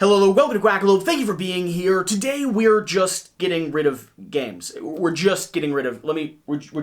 Hello, welcome to Quackalope. Thank you for being here. Today we're just getting rid of games. We're just getting rid of.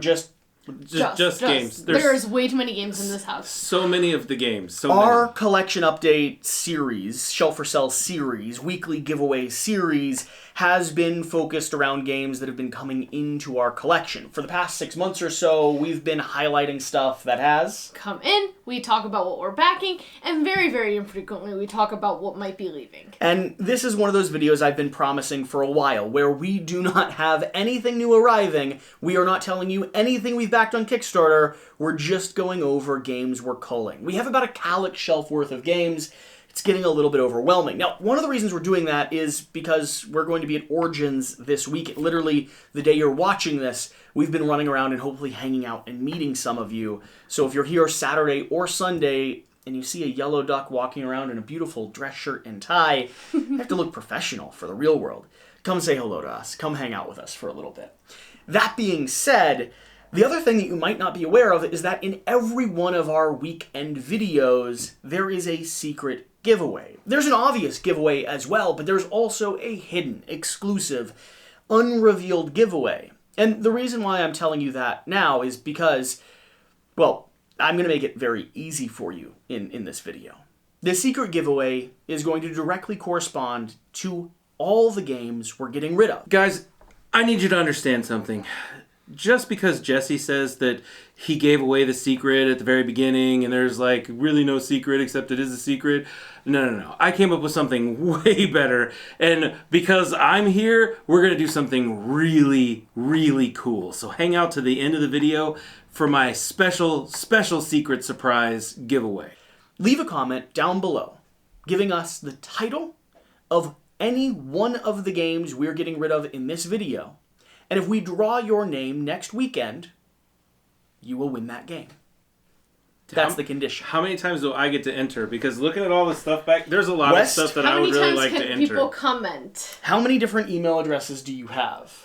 Just games. There's way too many games in this house. So many of the games. Our collection update series, Shelf for Sale series, weekly giveaway series, has been focused around games that have been coming into our collection. For the past 6 months or so, we've been highlighting stuff that has come in, we talk about what we're backing, and very, very infrequently we talk about what might be leaving. And this is one of those videos I've been promising for a while, where we do not have anything new arriving, we are not telling you anything we've backed on Kickstarter, we're just going over games we're culling. We have about a Calyx shelf worth of games. It's getting a little bit overwhelming. Now, one of the reasons we're doing that is because we're going to be at Origins this week. Literally, the day you're watching this, we've been running around and hopefully hanging out and meeting some of you. So if you're here Saturday or Sunday and you see a yellow duck walking around in a beautiful dress shirt and tie, you have to look professional for the real world. Come say hello to us. Come hang out with us for a little bit. That being said, the other thing that you might not be aware of is that in every one of our weekend videos, there is a secret giveaway. There's an obvious giveaway as well, but there's also a hidden, exclusive, unrevealed giveaway. And the reason why I'm telling you that now is because, well, I'm going to make it very easy for you in this video. The secret giveaway is going to directly correspond to all the games we're getting rid of. Guys, I need you to understand something. Just because Jesse says that he gave away the secret at the very beginning and there's like really no secret except it is a secret. No. I came up with something way better. And because I'm here, we're going to do something really, really cool. So hang out to the end of the video for my special secret surprise giveaway. Leave a comment down below giving us the title of any one of the games we're getting rid of in this video. And if we draw your name next weekend, you will win that game. That's the condition. How many times do I get to enter? Because looking at all the stuff back, there's a lot of stuff that I would really like to enter. How many times can people comment? How many different email addresses do you have?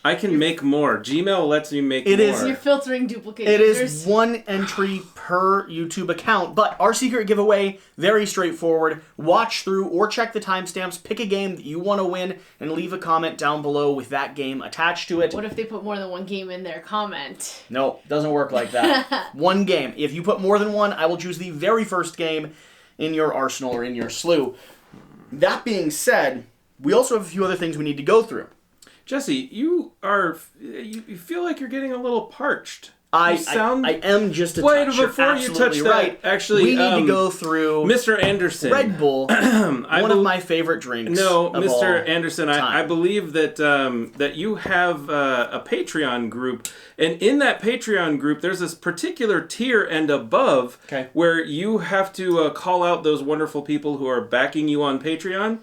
I can make more. Gmail lets me make more. You're filtering duplicate It users. is one entry per YouTube account, but our secret giveaway, very straightforward. Watch through or check the timestamps, pick a game that you want to win, and leave a comment down below with that game attached to it. What if they put more than one game in their comment? No, doesn't work like that. One game. If you put more than one, I will choose the very first game in your arsenal or in your slew. That being said, we also have a few other things we need to go through. Jesse, you feel like you're getting a little parched. I am just a touch. Wait, before you touch right. that, actually, we need to go through Mr. Anderson. Red Bull, one of my favorite drinks. No, of Mr. Anderson, I believe that that you have a Patreon group, and in that Patreon group, there's this particular tier and above where you have to call out those wonderful people who are backing you on Patreon,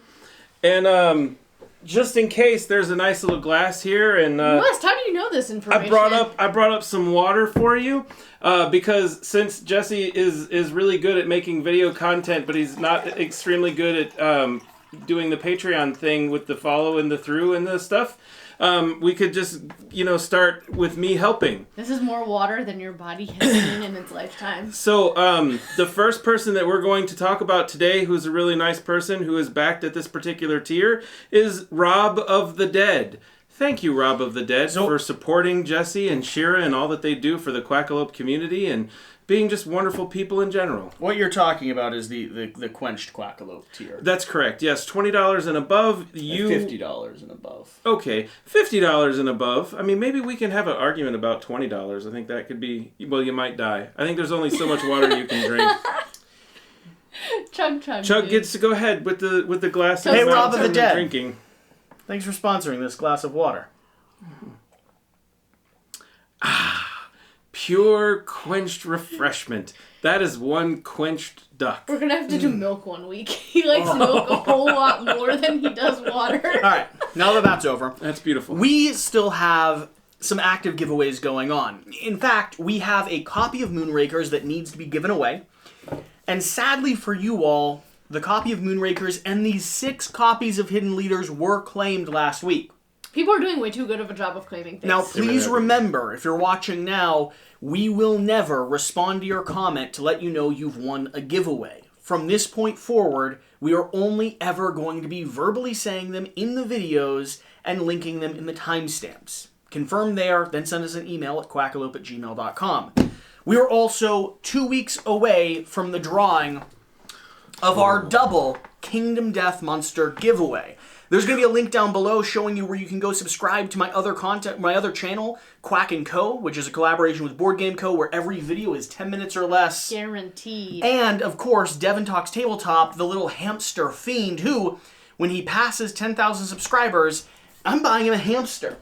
and just in case, there's a nice little glass here, and West, how do you know this information? I brought up some water for you, because since Jesse is really good at making video content, but he's not extremely good at doing the Patreon thing with the follow and the through and the stuff. We could just, start with me helping. This is more water than your body has seen in its lifetime. So, the first person that we're going to talk about today, who's a really nice person who is backed at this particular tier, is Rob of the Dead. Thank you, Rob of the Dead, for supporting Jesse and Shira and all that they do for the Quackalope community and being just wonderful people in general. What you're talking about is the Quenched Quackalope tier. That's correct. Yes, $20 and above. $50 and above. Okay, $50 and above. I mean, maybe we can have an argument about $20. I think that could be. Well, you might die. I think there's only so much water you can drink. Chug gets to go ahead with the glass. Hey, Rob of the Dead. Drinking. Thanks for sponsoring this glass of water. Pure quenched refreshment. That is one quenched duck. We're going to have to do milk one week. He likes milk a whole lot more than he does water. All right, now that that's over. That's beautiful. We still have some active giveaways going on. In fact, we have a copy of Moonrakers that needs to be given away. And sadly for you all, the copy of Moonrakers and these 6 copies of Hidden Leaders were claimed last week. People are doing way too good of a job of claiming things. Now, please remember, if you're watching now, we will never respond to your comment to let you know you've won a giveaway. From this point forward, We are only ever going to be verbally saying them in the videos and linking them in the timestamps. Confirm there, then send us an email at quackalope@gmail.com. We are also 2 weeks away from the drawing of our double Kingdom Death Monster giveaway. There's going to be a link down below showing you where you can go subscribe to my other content, my other channel, Quack & Co., which is a collaboration with Board Game Co., where every video is 10 minutes or less. Guaranteed. And, of course, Devin Talks Tabletop, the little hamster fiend who, when he passes 10,000 subscribers, I'm buying him a hamster.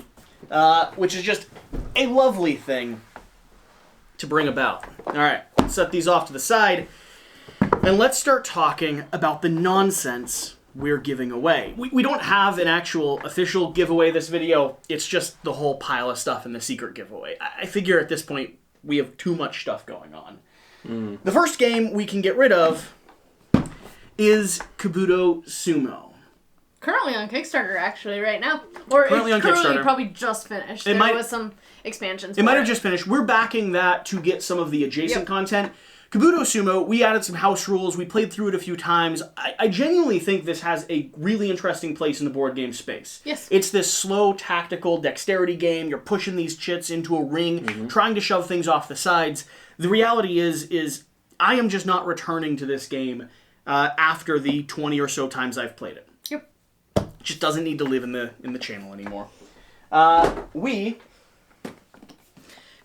Which is just a lovely thing to bring about. All right, let's set these off to the side, and let's start talking about the nonsense we're giving away. We don't have an actual official giveaway this video. It's just the whole pile of stuff in the secret giveaway. I figure at this point we have too much stuff going on. The first game we can get rid of is Kabuto Sumo. Currently on Kickstarter, actually, right now. Or Currently on Kickstarter. Probably just finished. There was some expansions. It might have just finished. We're backing that to get some of the adjacent content. Kabuto Sumo, we added some house rules. We played through it a few times. I genuinely think this has a really interesting place in the board game space. Yes. It's this slow, tactical dexterity game. You're pushing these chits into a ring, trying to shove things off the sides. The reality is I am just not returning to this game after the 20 or so times I've played it. Yep. It just doesn't need to live in the channel anymore. We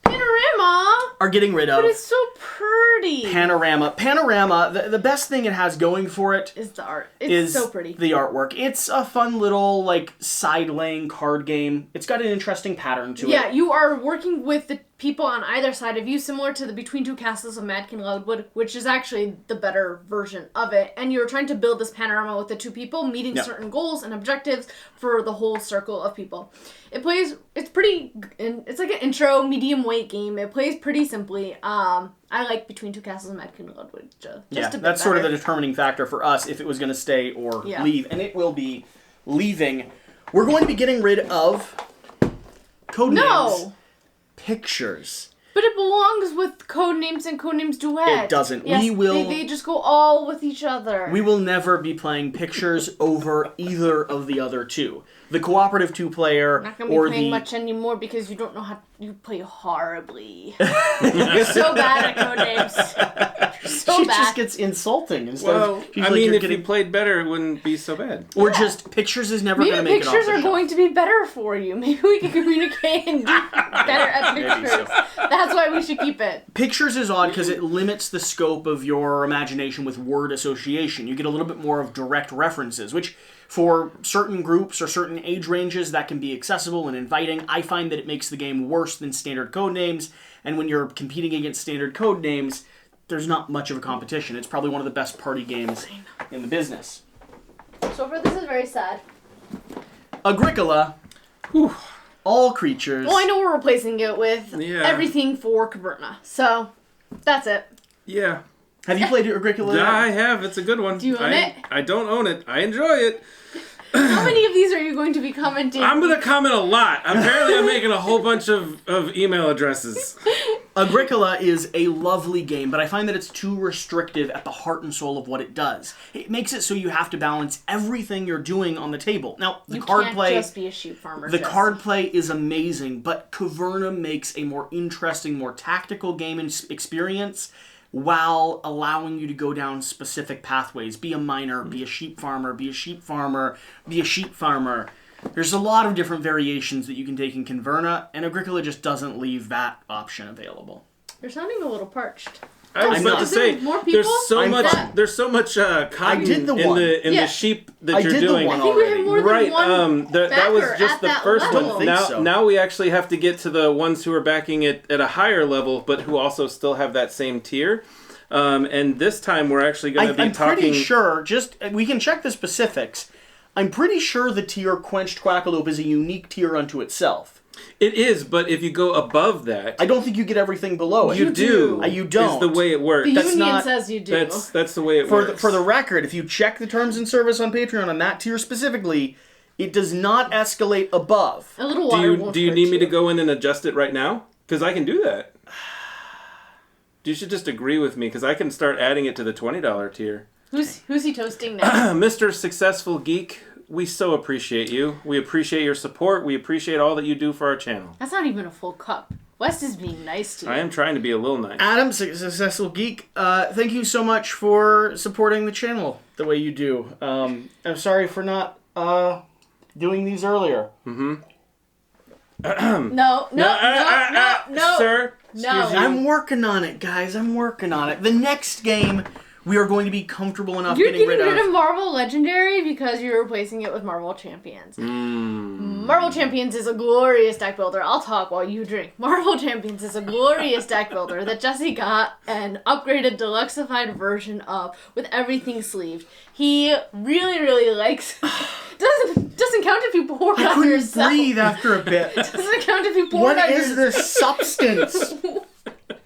Panorama are getting rid of... But it's so pretty. Panorama. Panorama, the best thing it has going for it is the art. It's so pretty. The artwork. It's a fun little, like, side-laying card game. It's got an interesting pattern to it. Yeah, you are working with the people on either side of you, similar to the Between Two Castles of Madkin Loudwood, which is actually the better version of it. And you're trying to build this panorama with the two people, meeting certain goals and objectives for the whole circle of people. It's pretty, it's like an intro, medium weight game. It plays pretty simply. I like Between Two Castles of Madkin Loudwood just a bit that's better. sort of the determining factor for us if it was going to stay or leave. And it will be leaving. We're going to be getting rid of Codenames Pictures. But it belongs with Codenames and Codenames Duet. It doesn't. Yes, We will. They just go all with each other. We will never be playing Pictures over either of the other two. The cooperative two-player Not gonna be or playing much anymore because you don't know how you play horribly. You're so bad at Codenames. You're so she bad. just gets insulting instead. Well, She's I like, mean, you're if getting... you played better, it wouldn't be so bad. Or just Pictures is never going to make it off the Maybe Pictures are shelf. going to be better for you. Maybe we can communicate and get better at Pictures. That's why we should keep it. Pictures is odd because it limits the scope of your imagination with word association. You get a little bit more of direct references, which for certain groups or certain age ranges that can be accessible and inviting. I find that it makes the game worse than standard Codenames, and when you're competing against standard Codenames, there's not much of a competition. It's probably one of the best party games in the business. So far, this is very sad. Agricola. Whew. All creatures. Well, I know we're replacing it with everything for Caverna. So, that's it. Yeah. Have you played Agricola? Yeah, I have. It's a good one. Do you own it? I don't own it. I enjoy it. How many of these are you going to be commenting? I'm going to comment a lot. Apparently, I'm making a whole bunch of email addresses. Agricola is a lovely game, but I find that it's too restrictive at the heart and soul of what it does. It makes it so you have to balance everything you're doing on the table. Now, the card play... You can't just be a sheep farmer. The card play is amazing, but Caverna makes a more interesting, more tactical game experience while allowing you to go down specific pathways. Be a miner, be a sheep farmer, be a sheep farmer, be a sheep farmer. There's a lot of different variations that you can take in Caverna, and Agricola just doesn't leave that option available. You're sounding a little parched. I was about to say, more people? there's so much cotton did the in one. the sheep that I you're did the doing. one I think we already. have more than Right, one that was backer just at the that first level. one. think Now, so. now we actually have to get to the ones who are backing it at a higher level, but who also still have that same tier. And this time we're actually going to be talking... I'm pretty sure, we can check the specifics. I'm pretty sure the tier Quenched Quackalope is a unique tier unto itself. It is, but if you go above that... I don't think you get everything below it. You do. You don't. Is the way it works. The union says you do. That's the way it works. For the record, if you check the terms and service on Patreon on that tier specifically, it does not escalate above. A little water won't Do you hurt need me to go in and adjust it right now? Because I can do that. You should just agree with me, because I can start adding it to the $20 tier. Who's he toasting now? Mr. Successful Geek, we so appreciate you. We appreciate your support. We appreciate all that you do for our channel. That's not even a full cup. West is being nice to you. I am trying to be a little nice. Adam, Successful Geek, thank you so much for supporting the channel the way you do. I'm sorry for not doing these earlier. No. Sir, No. excuse you. I'm working on it, guys. I'm working on it. The next game, we are going to be comfortable enough You're getting rid of... Marvel Legendary because you're replacing it with Marvel Champions. Marvel Champions is a glorious deck builder. I'll talk while you drink. Marvel Champions is a glorious deck builder that Jesse got an upgraded deluxeified version of with everything sleeved. He really, really likes... Doesn't count if you pour it I on couldn't yourself. breathe after a bit. Doesn't count if you pour it What on is yourself. this substance?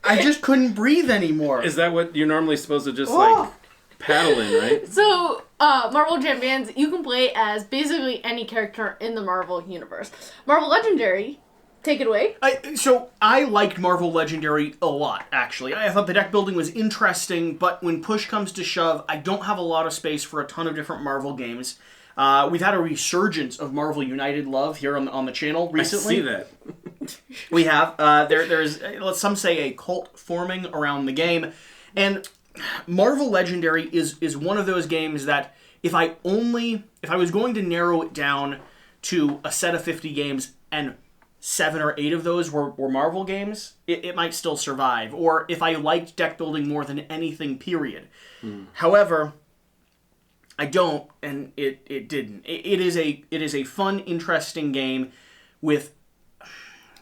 I just couldn't breathe anymore. Is that what you're normally supposed to just, like, paddle in, right? So, Marvel Champions, you can play as basically any character in the Marvel universe. Marvel Legendary, take it away. So I liked Marvel Legendary a lot, actually. I thought the deck building was interesting, but when push comes to shove, I don't have a lot of space for a ton of different Marvel games. We've had a resurgence of Marvel United love here on the channel recently. I see that. We have. There's some say a cult forming around the game, and Marvel Legendary is one of those games that if I was going to narrow it down to a set of 50 games and 7 or 8 of those were Marvel games, it might still survive. Or if I liked deck building more than anything, period. However, I don't, and it didn't. It is a fun, interesting game with...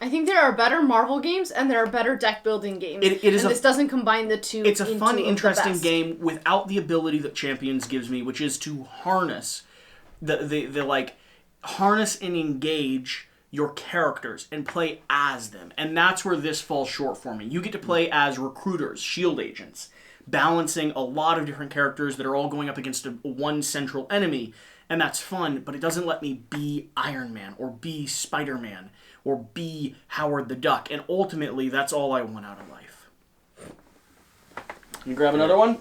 I think there are better Marvel games and there are better deck building games. This doesn't combine the two. It's a fun, interesting game without the ability that Champions gives me, which is to harness harness and engage your characters and play as them. And that's where this falls short for me. You get to play as recruiters, shield agents, balancing a lot of different characters that are all going up against one central enemy. And that's fun, but it doesn't let me be Iron Man or be Spider-Man or be Howard the Duck. And ultimately, that's all I want out of life. You grab another one?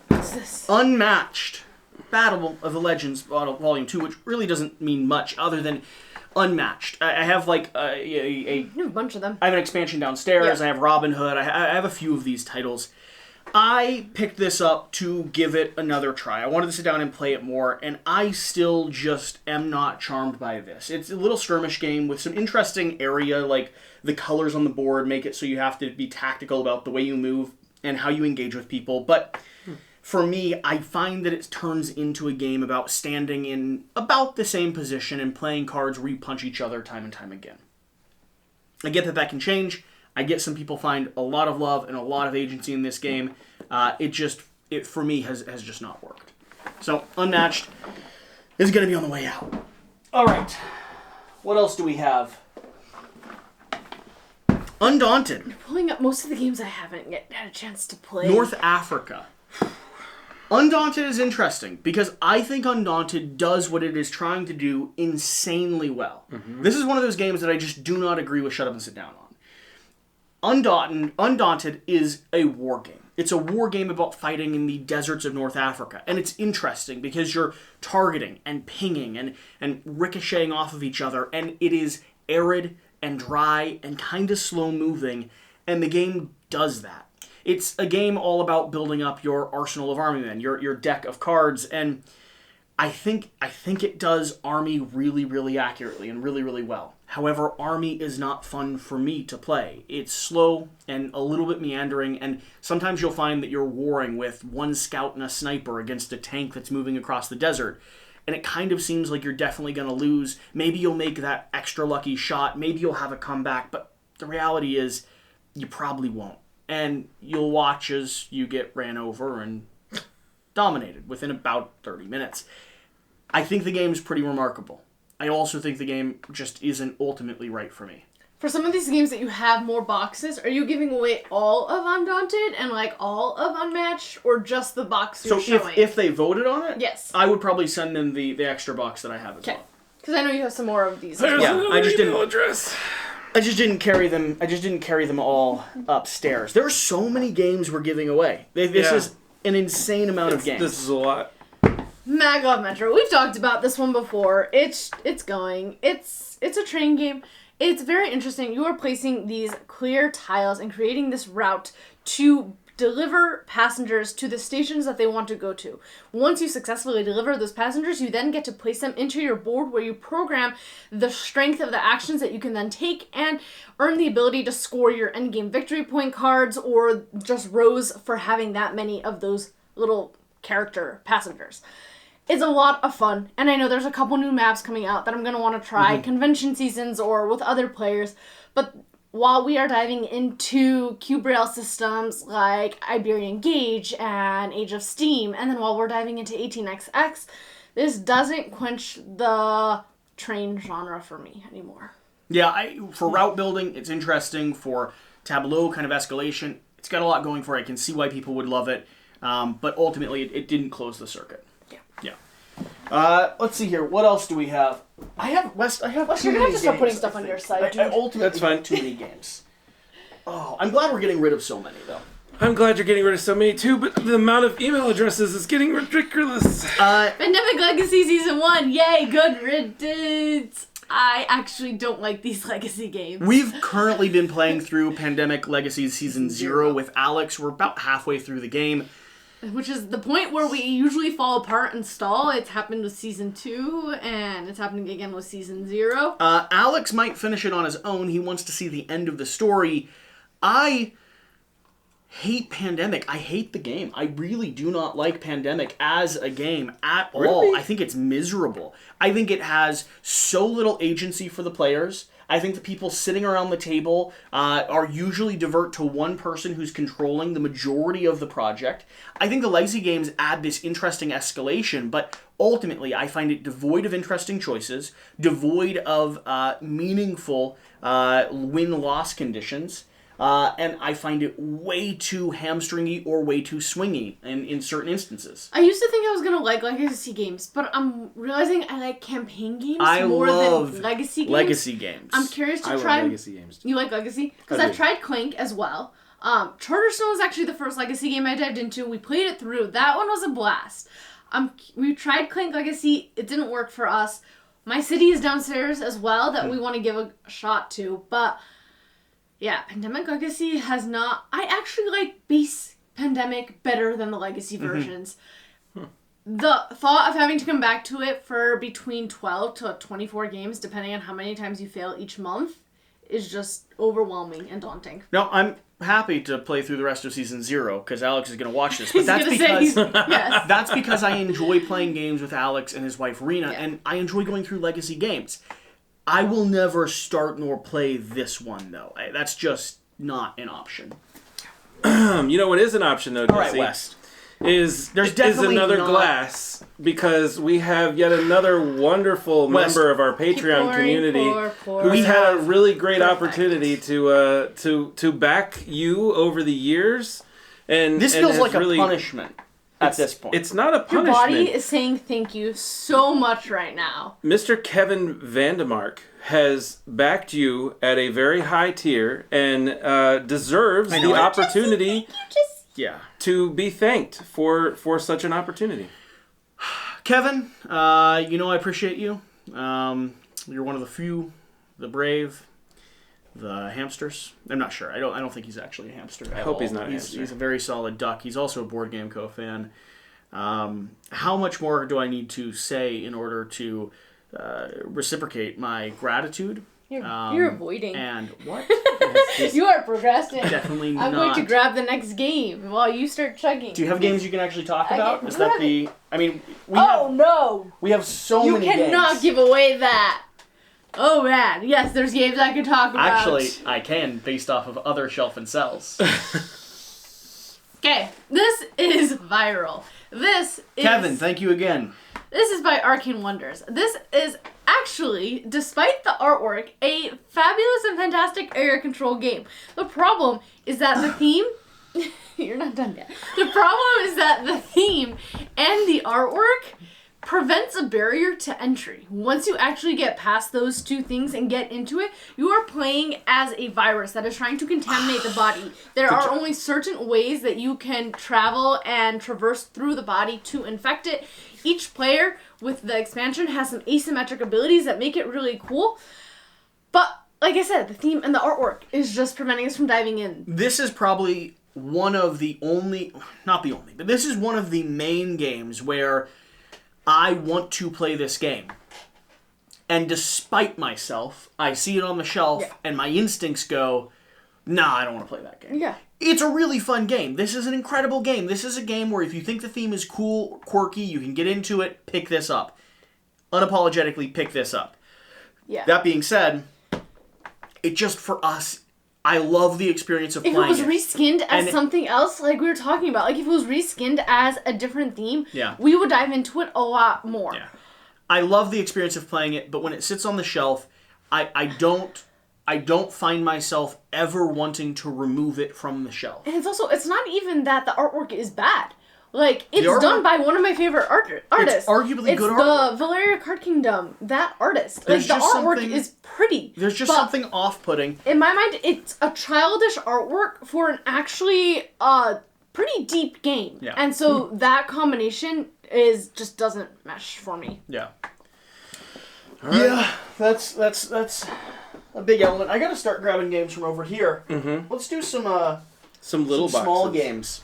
What's this? Unmatched. Battle of the Legends Volume 2, which really doesn't mean much other than Unmatched. I have like You have a bunch of them. I have an expansion downstairs. Yeah. I have Robin Hood. I have a few of these titles. I picked this up to give it another try. I wanted to sit down and play it more, and I still just am not charmed by this. It's a little skirmish game with some interesting area, like the colors on the board make it so you have to be tactical about the way you move and how you engage with people. But for me, I find that it turns into a game about standing in about the same position and playing cards where you punch each other time and time again. I get that can change. I get some people find a lot of love and a lot of agency in this game. It for me has just not worked. So Unmatched is going to be on the way out. All right, what else do we have? Undaunted. You're pulling up most of the games I haven't yet had a chance to play. North Africa. Undaunted is interesting because I think Undaunted does what it is trying to do insanely well. This is one of those games that I just do not agree with Shut Up and Sit Down on. Undaunted is a war game. It's a war game about fighting in the deserts of North Africa. And it's interesting because you're targeting and pinging and ricocheting off of each other. And it is arid and dry and kind of slow moving. And the game does that. It's a game all about building up your arsenal of army men, your deck of cards. And I think it does Army really, really accurately and really, really well. However, Army is not fun for me to play. It's slow and a little bit meandering, and sometimes you'll find that you're warring with one scout and a sniper against a tank that's moving across the desert, and it kind of seems like you're definitely going to lose. Maybe you'll make that extra lucky shot, maybe you'll have a comeback, but the reality is you probably won't. And you'll watch as you get ran over and dominated within about 30 minutes. I think the game's pretty remarkable. I also think the game just isn't ultimately right for me. For some of these games that you have more boxes, are you giving away all of Undaunted and like all of Unmatched, or just the box you're showing? So if they voted on it, yes, I would probably send them the extra box that I have as well. Because I know you have some more of these. There's Yeah, another I just email didn't. address. I just didn't carry them all upstairs. There are so many games we're giving away. This is an insane amount of games. This is a lot. Maglev Metro. We've talked about this one before. It's going. It's a train game. It's very interesting. You are placing these clear tiles and creating this route to deliver passengers to the stations that they want to go to. Once you successfully deliver those passengers, you then get to place them into your board where you program the strength of the actions that you can then take and earn the ability to score your endgame victory point cards or just rows for having that many of those little character passengers. It's a lot of fun, and I know there's a couple new maps coming out that I'm going to want to try, convention seasons or with other players, but while we are diving into Grail systems like Iberian Gauge and Age of Steam, and then while we're diving into 18XX, this doesn't quench the train genre for me anymore. Yeah, for route building, it's interesting. For tableau kind of escalation, it's got a lot going for it. I can see why people would love it, but ultimately it didn't close the circuit. Yeah. Let's see here. What else do we have? I have Wes, too you're gonna many have to start games, putting stuff on your side, dude. I ultimately That's fine. have too many games. Oh, I'm glad we're getting rid of so many, though. I'm glad you're getting rid of so many too, but the amount of email addresses is getting ridiculous. Pandemic Legacy Season 1, yay, good riddance. I actually don't like these legacy games. We've currently been playing through Pandemic Legacy Season 0 with Alex. We're about halfway through the game. Which is the point where we usually fall apart and stall. It's happened with Season 2, and it's happening again with Season 0. Alex might finish it on his own. He wants to see the end of the story. I hate Pandemic. I hate the game. I really do not like Pandemic as a game at all. Really? I think it's miserable. I think it has so little agency for the players. I think the people sitting around the table are usually divert to one person who's controlling the majority of the project. I think the legacy games add this interesting escalation, but ultimately I find it devoid of interesting choices, devoid of meaningful win-loss conditions, and I find it way too hamstringy or way too swingy in certain instances. I used to think I was going to like legacy games, but I'm realizing I like campaign games more love than legacy games. Legacy games. I'm curious to I try... love legacy games. You like legacy? Because I I've do. tried Clank as well. Charterstone was actually the first legacy game I dived into. We played it through. That one was a blast. We tried Clank Legacy. It didn't work for us. My City is downstairs as well that we want to give a shot to, but... yeah, Pandemic Legacy has not... I actually like base Pandemic better than the Legacy versions. The thought of having to come back to it for between 12 to 24 games, depending on how many times you fail each month, is just overwhelming and daunting. No, I'm happy to play through the rest of Season 0, because Alex is going to watch this. But that's Yes. that's because I enjoy playing games with Alex and his wife Rena, Yeah. and I enjoy going through legacy games. I will never start nor play this one, though. That's just not an option. You know what is an option, though, Jesse? All right, West. There's definitely another not- glass, because we have yet another wonderful West. member of our Patreon community who's had a really great opportunity to back you over the years, and This and feels has like really, a punishment at this point. It's not a Your punishment. body is saying thank you so much right now. Mr. Kevin Vandemarck has backed you at a very high tier and deserves I know, the I- opportunity yeah. to be thanked for such an opportunity. Kevin, I appreciate you. You're one of the few, the brave, the hamsters. I'm not sure. I don't think he's actually a hamster. I hope he's not a hamster. He's a very solid duck. He's also a Board Game Co. fan. How much more do I need to say in order to reciprocate my gratitude? You're avoiding. And what? You are progressing. Definitely I'm not. going to grab the next game while you start chugging. Do you have games you can actually talk I about? can- Is that the? I mean, no! we have so You many games. cannot give away that. Oh man, yes, there's games I can talk about. Actually, I can, based off of other shelf and sells. Okay, this is viral. This is... Kevin, thank you again. This is by Arcane Wonders. This is actually, despite the artwork, a fabulous and fantastic area control game. The problem is that the theme... You're not done yet. The problem is that the theme and the artwork prevents a barrier to entry. Once you actually get past those two things and get into it, you are playing as a virus that is trying to contaminate the body. There are only certain ways that you can travel and traverse through the body to infect it. Each player with the expansion has some asymmetric abilities that make it really cool. But, like I said, the theme and the artwork is just preventing us from diving in. This is probably one of the only, not the only, but this is one of the main games where I want to play this game. And despite myself, I see it on the shelf, and my instincts go, nah, I don't want to play that game. Yeah. It's a really fun game. This is an incredible game. This is a game where if you think the theme is cool, quirky, you can get into it, pick this up. Unapologetically pick this up. Yeah. That being said, it just, for us, I love the experience of playing it. If it was reskinned as something else, like we were talking about, like if it was reskinned as a different theme, we would dive into it a lot more. Yeah. I love the experience of playing it, but when it sits on the shelf, I don't find myself ever wanting to remove it from the shelf. And it's not even that the artwork is bad. Like, it's done by one of my favorite artists. It's arguably good artwork. It's the Valor Card Kingdom, that artist. Like, the artwork is pretty. There's just something off-putting. In my mind, it's a childish artwork for an actually pretty deep game. Yeah. And so that combination just doesn't mesh for me. Yeah. All right. Yeah, that's a big element. I gotta start grabbing games from over here. Mm-hmm. Let's do some little small games.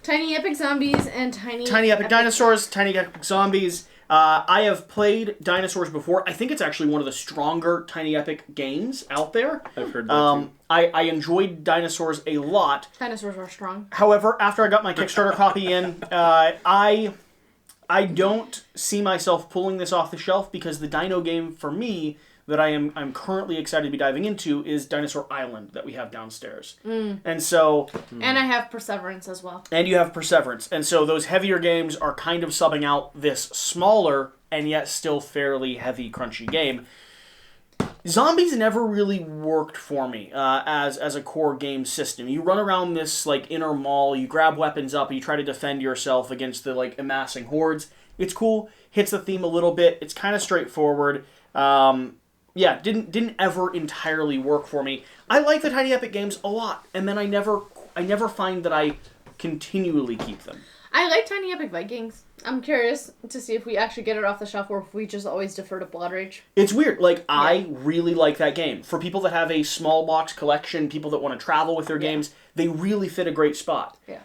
Tiny Epic Zombies and Tiny Epic Dinosaurs, Tiny Epic Zombies. I have played Dinosaurs before. I think it's actually one of the stronger Tiny Epic games out there. I've heard that too. I enjoyed Dinosaurs a lot. Dinosaurs are strong. However, after I got my Kickstarter copy in, I don't see myself pulling this off the shelf because the Dino game for me that I'm currently excited to be diving into is Dinosaur Island that we have downstairs. And so... And I have Perseverance as well. And you have Perseverance. And so those heavier games are kind of subbing out this smaller and yet still fairly heavy, crunchy game. Zombies never really worked for me as a core game system. You run around this like inner mall, you grab weapons up, and you try to defend yourself against the like amassing hordes. It's cool, hits the theme a little bit, it's kind of straightforward. Yeah, didn't ever entirely work for me. I like the Tiny Epic games a lot, and then I never find that I continually keep them. I like Tiny Epic Vikings. I'm curious to see if we actually get it off the shelf or if we just always defer to Blood Rage. It's weird. Like, I really like that game. For people that have a small box collection, people that want to travel with their games, they really fit a great spot. Yeah.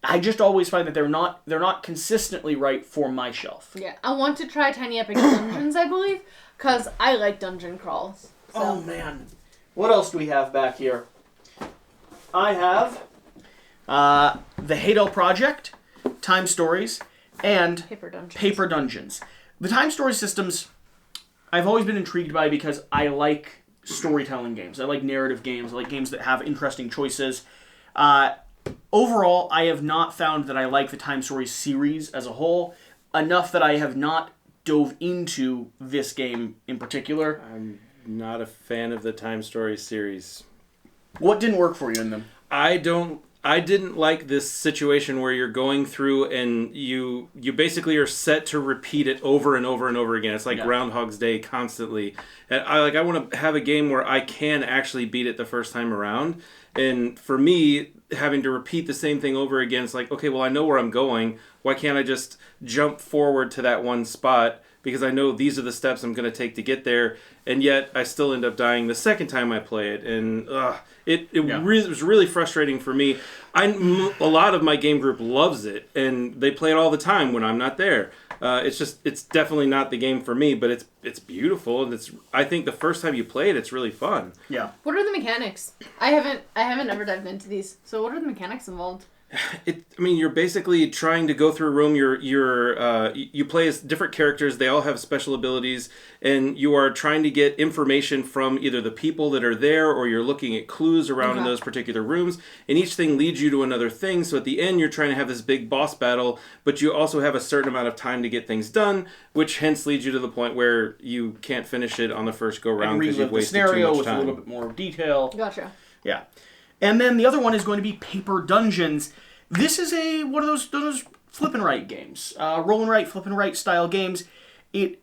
I just always find that they're not consistently right for my shelf. Yeah, I want to try Tiny Epic Dungeons, I believe, because I like dungeon crawls. So. Oh, man. What else do we have back here? I have the Hadal Project, Time Stories, and Paper Dungeons. The Time Story systems, I've always been intrigued by because I like storytelling games. I like narrative games. I like games that have interesting choices. Overall, I have not found that I like the Time Stories series as a whole enough that I have not dove into this game in particular. I'm not a fan of the Time Stories series. What didn't work for you in them? I didn't like this situation where you're going through and you basically are set to repeat it over and over and over again. It's like Groundhog's Day constantly. And I want to have a game where I can actually beat it the first time around. And for me, having to repeat the same thing over again, it's like, okay, well, I know where I'm going. Why can't I just jump forward to that one spot? Because I know these are the steps I'm going to take to get there. And yet, I still end up dying the second time I play it. And it was really frustrating for me. A lot of my game group loves it. And they play it all the time when I'm not there. It's definitely not the game for me, but it's beautiful. And I think the first time you play it, it's really fun. Yeah. What are the mechanics? I haven't ever dived into these. So what are the mechanics involved? You're basically trying to go through a room. You play as different characters. They all have special abilities, and you are trying to get information from either the people that are there, or you're looking at clues around in those particular rooms. And each thing leads you to another thing. So at the end, you're trying to have this big boss battle, but you also have a certain amount of time to get things done, which hence leads you to the point where you can't finish it on the first go round because you've wasted too much time. With a little bit more detail. Gotcha. Yeah. And then the other one is going to be Paper Dungeons. This is one of those flip and write games. Roll and write, flip and write style games. It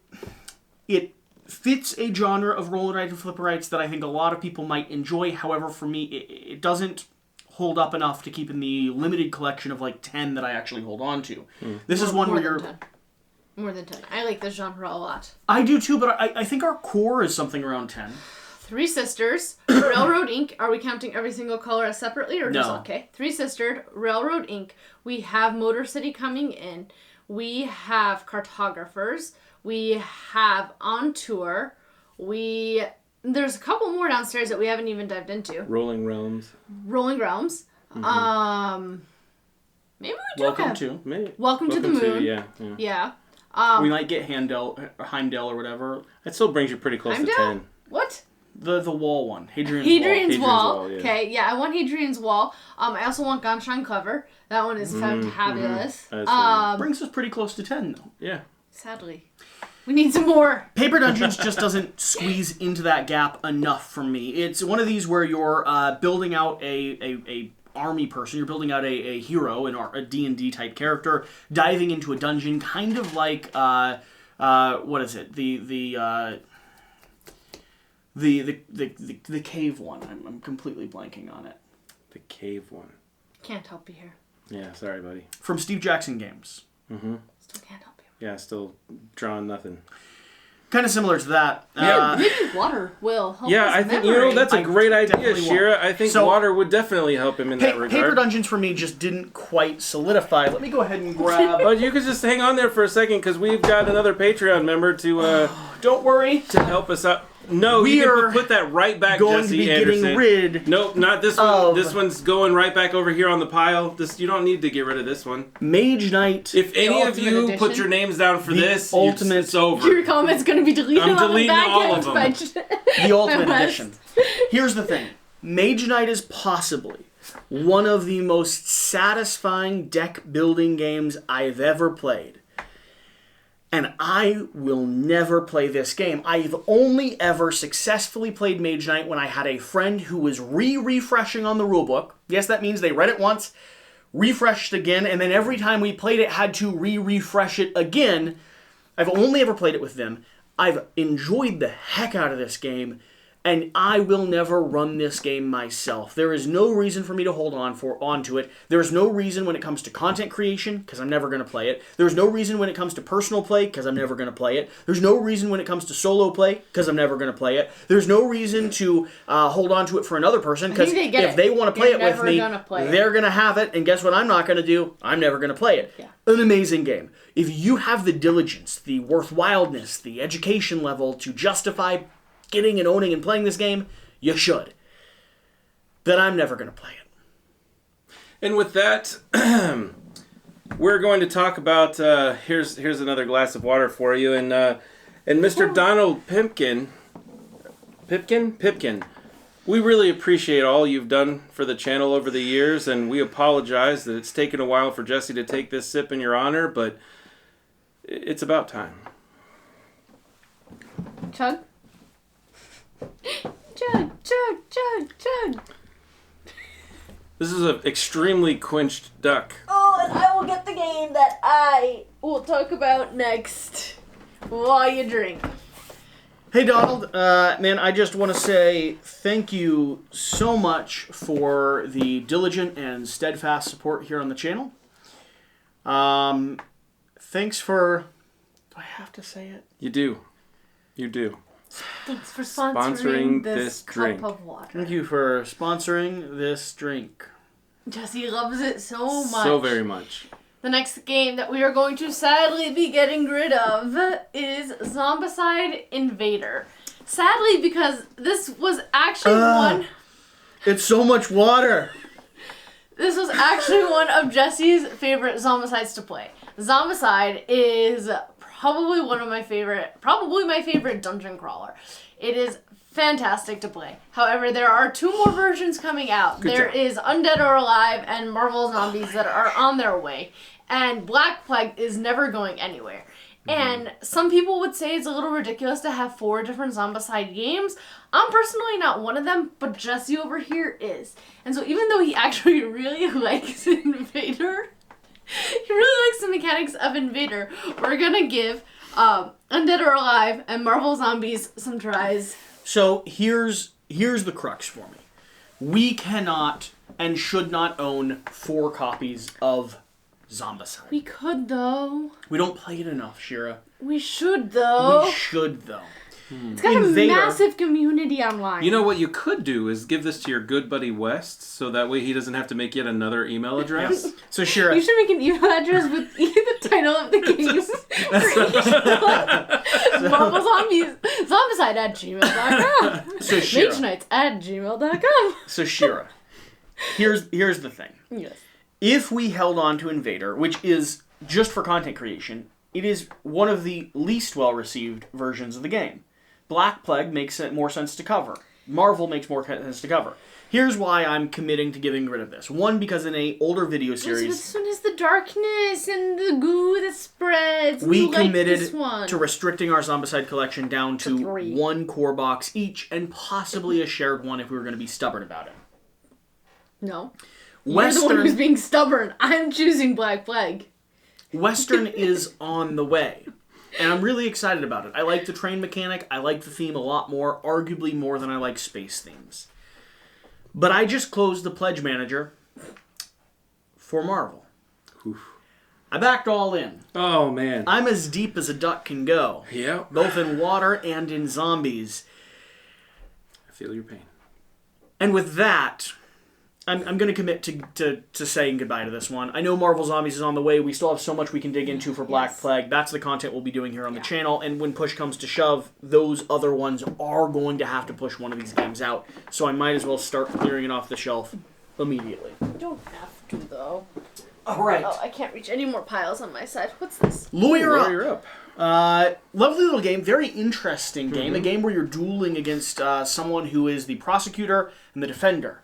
fits a genre of roll and write and flip and writes that I think a lot of people might enjoy. However, for me, it doesn't hold up enough to keep in the limited collection of like 10 that I actually hold on to. This is one where you're... 10. More than 10. I like this genre a lot. I do too, but I think our core is something around 10. Three Sisters, Railroad Inc. Are we counting every single color as separately or just okay? Three Sistered, Railroad Inc. We have Motor City coming in. We have Cartographers. We have On Tour. There's a couple more downstairs that we haven't even dived into. Rolling Realms. Mm-hmm. Maybe we do Welcome have... to. Welcome to the Moon. Yeah. We might get Heimdall or whatever. That still brings you pretty close to 10. What? The wall one. Hadrian's Wall. Yeah. Okay, yeah, I want Hadrian's Wall. I also want Ganshine Clever. That one is fabulous. Brings us pretty close to 10, though. Yeah. Sadly. We need some more. Paper Dungeons just doesn't squeeze into that gap enough for me. It's one of these where you're building out a army person. You're building out a hero, a D&D type character, diving into a dungeon, kind of like what is it? The cave one. I'm completely blanking on it. The cave one. Can't help you here. Yeah, sorry, buddy. From Steve Jackson Games. Mm-hmm. Still can't help you. Yeah, still drawing nothing. Kind of similar to that. Maybe water will help. Yeah, I think that's a great idea, Shira. I think water would definitely help him in that regard. Paper Dungeons for me just didn't quite solidify. Let me go ahead and grab. But you could just hang on there for a second because we've got another Patreon member to. Don't worry. To help us out. No, we are put that right back, going Jesse to be Anderson. getting rid. Nope, not this one. This one's going right back over here on the pile. You don't need to get rid of this one. Mage Knight. If any of you put your names down for this, it's over. Your comment's going to be deleted. I'm deleting all of them. The Ultimate Edition. Here's the thing. Mage Knight is possibly one of the most satisfying deck building games I've ever played. And I will never play this game. I've only ever successfully played Mage Knight when I had a friend who was refreshing on the rulebook. Yes, that means they read it once, refreshed again, and then every time we played it, had to refresh it again. I've only ever played it with them. I've enjoyed the heck out of this game, and I will never run this game myself. There is no reason for me to hold on to it. There's no reason when it comes to content creation, because I'm never going to play it. There's no reason when it comes to personal play, because I'm never going to play it. There's no reason when it comes to solo play, because I'm never going to play it. There's no reason to hold on to it for another person, because if they want to play it with me, they're going to have it, and guess what I'm not going to do? I'm never going to play it. Yeah. An amazing game. If you have the diligence, the worthwhileness, the education level to justify getting and owning and playing this game, you should. Then I'm never going to play it. And with that, we're going to talk about, here's another glass of water for you, and Mr. Donald Pipkin, we really appreciate all you've done for the channel over the years, and we apologize that it's taken a while for Jesse to take this sip in your honor, but it's about time. Chug. Chug. This is an extremely quenched duck. Oh, and I will get the game that I will talk about next while you drink. Hey, Donald. Man, I just want to say thank you so much for the diligent and steadfast support here on the channel. Thanks for... Do I have to say it? You do. Thanks for sponsoring this cup drink. of water. Thank you for sponsoring this drink. Jesse loves it so much. So very much. The next game that we are going to sadly be getting rid of is Zombiecide Invader. Sadly, because this was actually one... It's so much water! This was actually one of Jesse's favorite Zombicides to play. Zombicide is probably my favorite dungeon crawler. It is fantastic to play. However, there are 2 more versions coming out. There is Undead or Alive and Marvel Zombies that are on their way. And Black Plague is never going anywhere. And some people would say it's a little ridiculous to have 4 different Zombicide games. I'm personally not one of them, but Jesse over here is. And so even though he actually really likes Invader, He really likes the mechanics of Invader. We're gonna give Undead or Alive and Marvel Zombies some tries. So here's the crux for me. We cannot and should not own 4 copies of Zombicide. We could, though. We don't play it enough, Shira. We should, though. We should, though. It's got Invader. a massive community online. You know what you could do is give this to your good buddy West, so that way he doesn't have to make yet another email address. So Shira, You should make an email address with the title of the games for each one. Marvel Zombies. Zombicide@gmail.com. So Shira. Mage Knights@gmail.com. So Shira, here's the thing. Yes. If we held on to Invader, which is just for content creation, it is one of the least well-received versions of the game. Black Plague makes more sense to cover. Marvel makes more sense to cover. Here's why I'm committing to getting rid of this. One, because in a older video series... This one is the darkness and the goo that spreads. We You like committed this one. to restricting our Zombicide collection down to 3. 1 core box each, and possibly a shared one if we were going to be stubborn about it. No. You're the one who's being stubborn. I'm choosing Black Plague. Western is on the way, and I'm really excited about it. I like the train mechanic. I like the theme a lot more, arguably more than I like space themes. But I just closed the pledge manager for Marvel. Oof. I backed all in. Oh, man. I'm as deep as a duck can go. Yeah. Both in water and in zombies. I feel your pain. And with that... I'm going to commit to saying goodbye to this one. I know Marvel Zombies is on the way. We still have so much we can dig into for Black Plague. That's the content we'll be doing here on the channel. And when push comes to shove, those other ones are going to have to push one of these games out. So I might as well start clearing it off the shelf immediately. You don't have to, though. All right. Oh, I can't reach any more piles on my side. What's this? Lawyer Up. Lawyer Up. Lovely little game, very interesting game. A game where you're dueling against someone who is the prosecutor and the defender.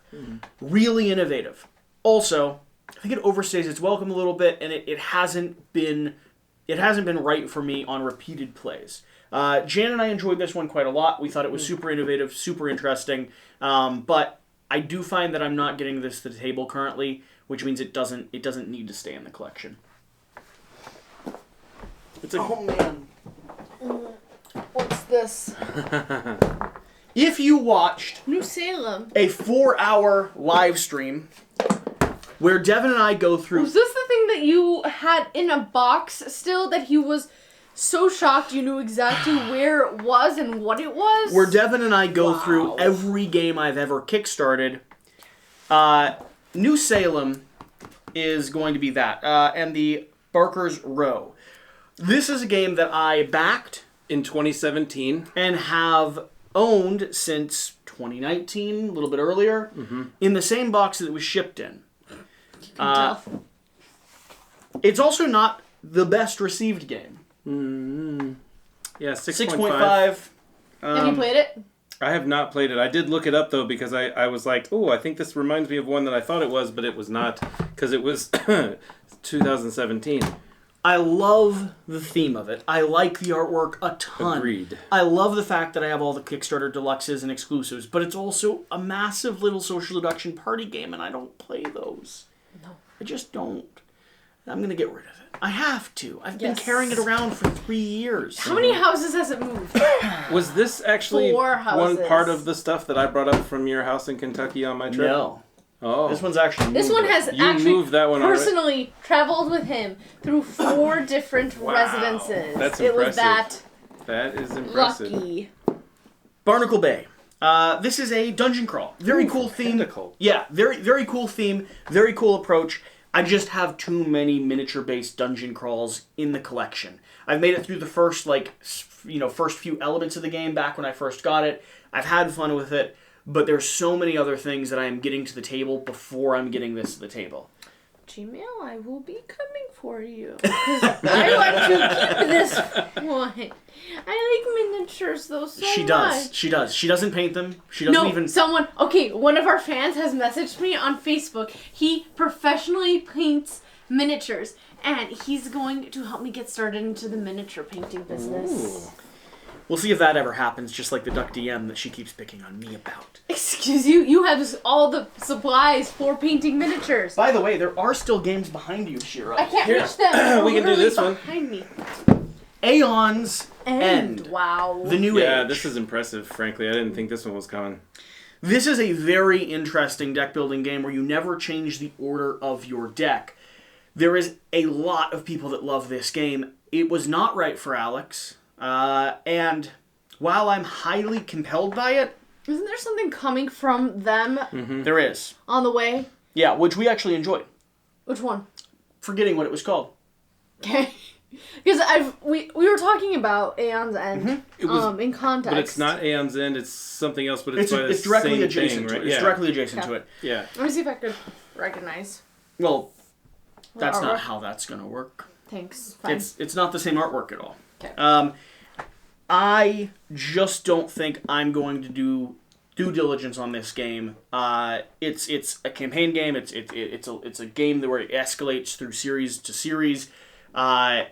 Really innovative. Also, I think it overstays its welcome a little bit, and it hasn't been right for me on repeated plays. Jan and I enjoyed this one quite a lot. We thought it was super innovative, super interesting, but I do find that I'm not getting this to the table currently, which means it doesn't need to stay in the collection. Oh, man. What's this? If you watched New Salem. a 4-hour live stream where Devin and I go through... Was this the thing that you had in a box still that he was so shocked you knew exactly where it was and what it was? Where Devin and I go through every game I've ever kickstarted. New Salem is going to be that. And the Barker's Row. This is a game that I backed In 2017. and have owned since 2019, a little bit earlier, in the same box that it was shipped in. You can tell. It's also not the best received game. Yeah, 6.5. Have you played it? I have not played it. I did look it up, though, because I was like, oh, I think this reminds me of one that I thought it was, but it was not, because it was 2017. I love the theme of it. I like the artwork a ton. Agreed. I love the fact that I have all the Kickstarter deluxes and exclusives, but it's also a massive little social deduction party game, and I don't play those. No. I just don't. I'm going to get rid of it. I have to. I've been carrying it around for 3 years. How many houses has it moved? Was this actually 4 one houses. part of the stuff that I brought up from your house in Kentucky on my trip? No. Oh. This one's actually This one has You actually moved that one personally traveled with him through 4 different residences. That's it was impressive. that That is impressive. lucky. Barnacle Bay. This is a dungeon crawl. Very cool theme. Pinnacle. Yeah, very cool theme. Very cool approach. I just have too many miniature-based dungeon crawls in the collection. I've made it through the first few elements of the game back when I first got it. I've had fun with it, but there's so many other things that I am getting to the table before I'm getting this to the table. Gmail, I will be coming for you. Because I want to keep this one. I like miniatures though so She much. does. She does. She doesn't paint them. She doesn't even... one of our fans has messaged me on Facebook. He professionally paints miniatures. And he's going to help me get started into the miniature painting business. Ooh. We'll see if that ever happens, just like the Duck DM that she keeps picking on me about. Excuse you, you have all the supplies for painting miniatures. By the way, there are still games behind you, Shira. I can't reach them. We can do this one. Behind me. Aeon's End. Wow. The new age. Yeah, this is impressive, frankly. I didn't think this one was coming. This is a very interesting deck building game where you never change the order of your deck. There is a lot of people that love this game. It was not right for Alex. And while I'm highly compelled by it... Isn't there something coming from them There is. on the way? Yeah, which we actually enjoyed. Which one? Forgetting what it was called. Okay. Because we were talking about Aeon's End in context. But it's not Aeon's End, it's something else, but it's It's directly same adjacent thing, to right? it. It's directly adjacent to it. Yeah. Let me see if I could recognize. Well, that's artwork. not how that's going to work. Thanks. Fine. It's not the same artwork at all. Okay. I just don't think I'm going to do due diligence on this game. It's a campaign game. It's a game where it escalates through series to series. I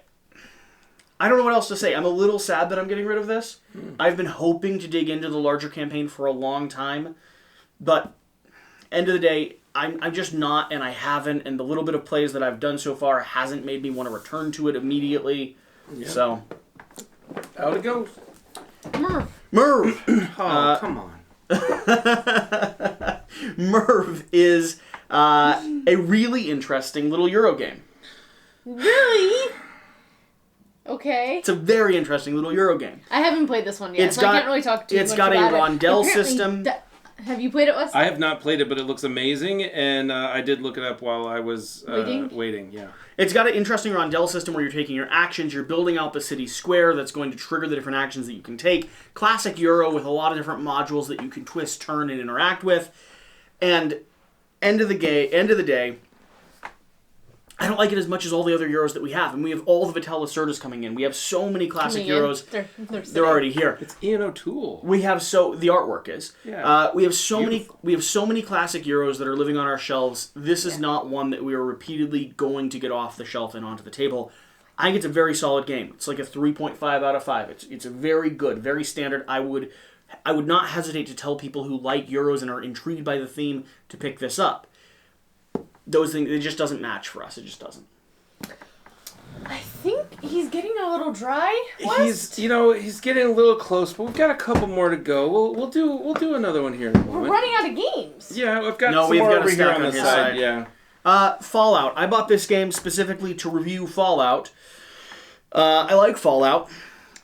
don't know what else to say. I'm a little sad that I'm getting rid of this. I've been hoping to dig into the larger campaign for a long time, but end of the day, I'm just not, and I haven't, and the little bit of plays that I've done so far hasn't made me want to return to it immediately. Yeah. So, out it goes. Merv. Oh, come on. Merv is a really interesting little Euro game. Really? Okay. It's a very interesting little Euro game. I haven't played this one yet, I can't really talk too much about it. It's got a rondelle system. Have you played it, Wes? I have not played it, but it looks amazing, and I did look it up while I was waiting. Yeah. It's got an interesting rondelle system where you're taking your actions, you're building out the city square that's going to trigger the different actions that you can take. Classic Euro with a lot of different modules that you can twist, turn, and interact with. And end of the day, I don't like it as much as all the other Euros that we have. And we have all the Vital Lacerdas coming in. We have so many classic Euros. They're already here. It's Ian O'Toole. We have the artwork is. Yeah. We have so many classic Euros that are living on our shelves. This is not one that we are repeatedly going to get off the shelf and onto the table. I think it's a very solid game. It's like a 3.5 out of 5. It's a very good, very standard. I would not hesitate to tell people who like Euros and are intrigued by the theme to pick this up. Those things, it just doesn't match for us. It just doesn't. I think he's getting a little dry. He's getting a little close, but we've got a couple more to go. We'll do another one here in a moment. We're running out of games. Yeah, we've got some more over here on the side. Yeah. Fallout. I bought this game specifically to review Fallout. I like Fallout.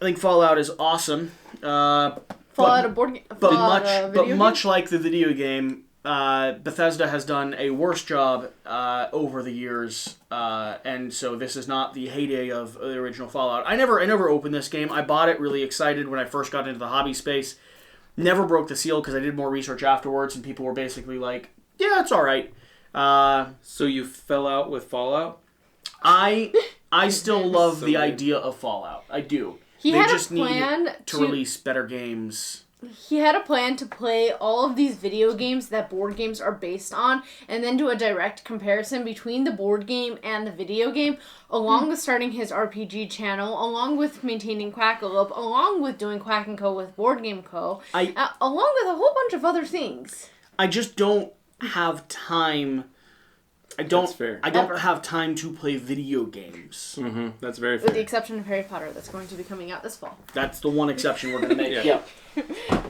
I think Fallout is awesome. Fallout a board game. But much like the video game, Bethesda has done a worse job over the years, and so this is not the heyday of the original Fallout. I never opened this game. I bought it really excited when I first got into the hobby space. Never broke the seal because I did more research afterwards, and people were basically like, "Yeah, it's all right." So you fell out with Fallout? I still love the idea of Fallout. I do. They just need to release better games. He had a plan to play all of these video games that board games are based on, and then do a direct comparison between the board game and the video game, along with starting his RPG channel, along with maintaining Quackalope, along with doing Quack & Co. with Board Game Co., along with a whole bunch of other things. I just don't have time. I don't have time to play video games. Mm-hmm. That's very fair. With the exception of Harry Potter, that's going to be coming out this fall. That's the one exception we're going to make. Yeah.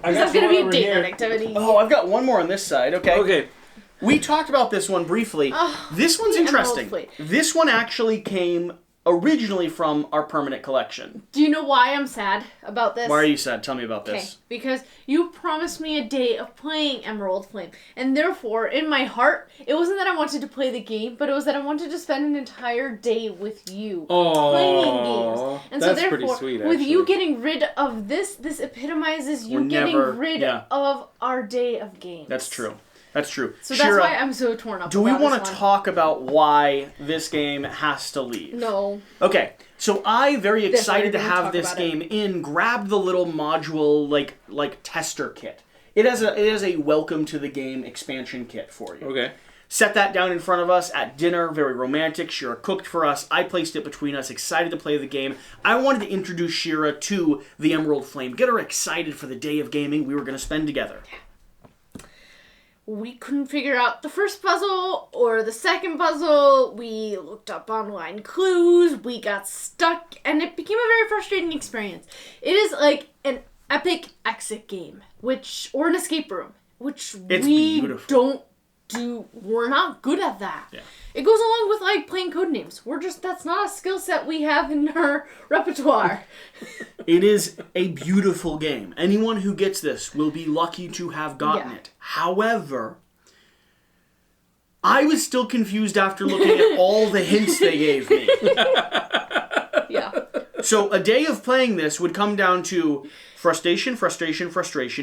That's going to be a date night activity. Oh, I've got one more on this side. Okay. We talked about this one briefly. This one's interesting. This one actually came originally from our permanent collection. Do you know why I'm sad about this? Why are you sad? Tell me about this. Because you promised me a day of playing Emerald Flame. And therefore, in my heart, it wasn't that I wanted to play the game, but it was that I wanted to spend an entire day with you playing games. And that's so therefore, pretty sweet, actually. with you getting rid of this epitomizes you getting rid of our day of games. That's true. That's true. So that's why I'm so torn up. Do we want to talk about why this game has to leave? No. Okay. So I, very excited to have this game in, grabbed the little module like tester kit. It has a welcome to the game expansion kit for you. Okay. Set that down in front of us at dinner, very romantic. Shira cooked for us. I placed it between us, excited to play the game. I wanted to introduce Shira to the Emerald Flame, get her excited for the day of gaming we were going to spend together. We couldn't figure out the first puzzle or the second puzzle. We looked up online clues. We got stuck, and it became a very frustrating experience. It is like an epic exit game, or an escape room, which we beautiful. don't do. We're not good at that. Yeah. It goes along with like playing Codenames. That's not a skill set we have in our repertoire. It is a beautiful game. Anyone who gets this will be lucky to have gotten it. However, I was still confused after looking at all the hints they gave me. Yeah. So a day of playing this would come down to frustration,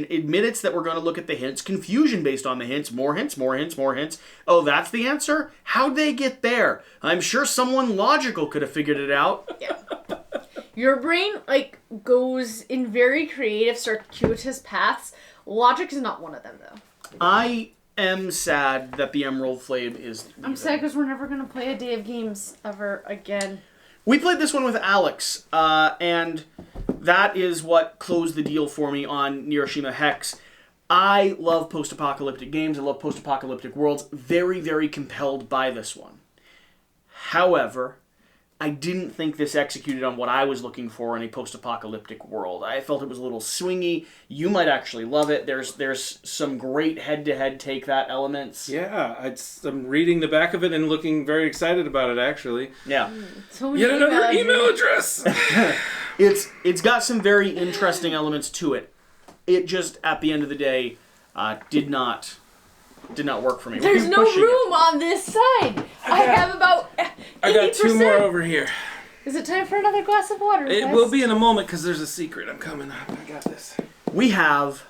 admittance that we're going to look at the hints, confusion based on the hints, more hints. Oh, that's the answer? How'd they get there? I'm sure someone logical could have figured it out. Yeah. Your brain, goes in very creative, circuitous paths. Logic is not one of them, though. I am sad that the Emerald Flame is leaving. I'm sad because we're never going to play a day of games ever again. We played this one with Alex, and that is what closed the deal for me on Neuroshima Hex. I love post-apocalyptic games. I love post-apocalyptic worlds. Very, very compelled by this one. However, I didn't think this executed on what I was looking for in a post-apocalyptic world. I felt it was a little swingy. You might actually love it. There's some great head-to-head take-that elements. Yeah, I'm reading the back of it and looking very excited about it, actually. Yeah. So Yet another email address! It's got some very interesting elements to it. It just, at the end of the day, did not work for me. There's no room on this side. I have about 80%. I got 2 more over here. Is it time for another glass of water? It will be in a moment because there's a secret. I'm coming up. I got this. We have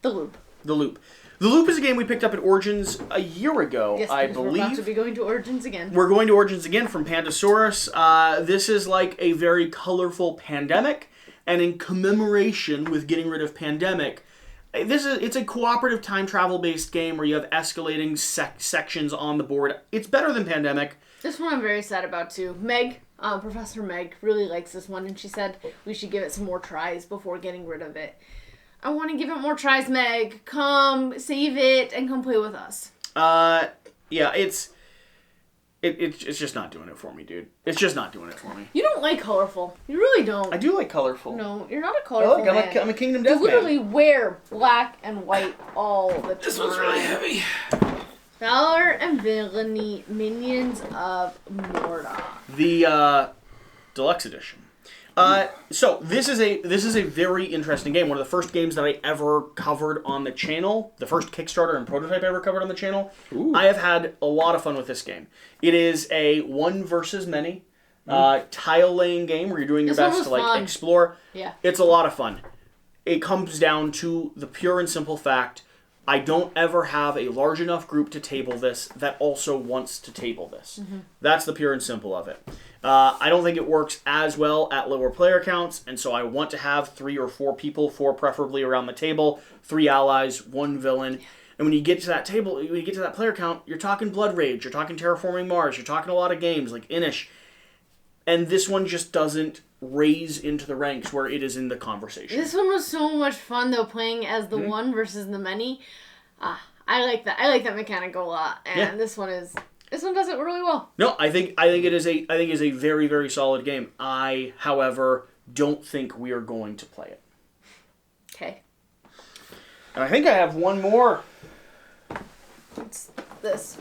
The Loop. The Loop. The Loop is a game we picked up at Origins a year ago, Yes, I we're about to be going to Origins again. We're going to Origins again from Pandasaurus. This is like a very colorful pandemic, and in commemoration with getting rid of pandemic, it's a cooperative time travel based game where you have escalating sections on the board. It's better than Pandemic. This one I'm very sad about too. Meg, Professor Meg, really likes this one, and she said we should give it some more tries before getting rid of it. I want to give it more tries, Meg. Come, save it, and come play with us. Yeah, it's just not doing it for me, dude. It's just not doing it for me. You don't like colorful. You really don't. I do like colorful. No, you're not a colorful man. I'm a Kingdom Death You literally wear black and white all the time. This one's really heavy. Valor and Villainy, Minions of Mordak. The deluxe edition. So this is a very interesting game. One of the first games that I ever covered on the channel. The first Kickstarter and prototype I ever covered on the channel. Ooh. I have had a lot of fun with this game. It is a one versus many tile laying game where you're doing your best to explore. Yeah. It's a lot of fun. It comes down to the pure and simple fact I don't ever have a large enough group to table this that also wants to table this. Mm-hmm. That's the pure and simple of it. I don't think it works as well at lower player counts, and so I want to have 3 or 4 people, 4 preferably around the table, 3 allies, 1 villain. And when you get to that table, when you get to that player count, you're talking Blood Rage, you're talking Terraforming Mars, you're talking a lot of games like Inish. And this one just doesn't raise into the ranks where it is in the conversation. This one was so much fun though, playing as the one versus the many. I like that. I like that mechanic a lot, and this one does it really well. No, I think it is a very, very solid game. I, however, don't think we are going to play it. Okay. And I think I have one more. What's this?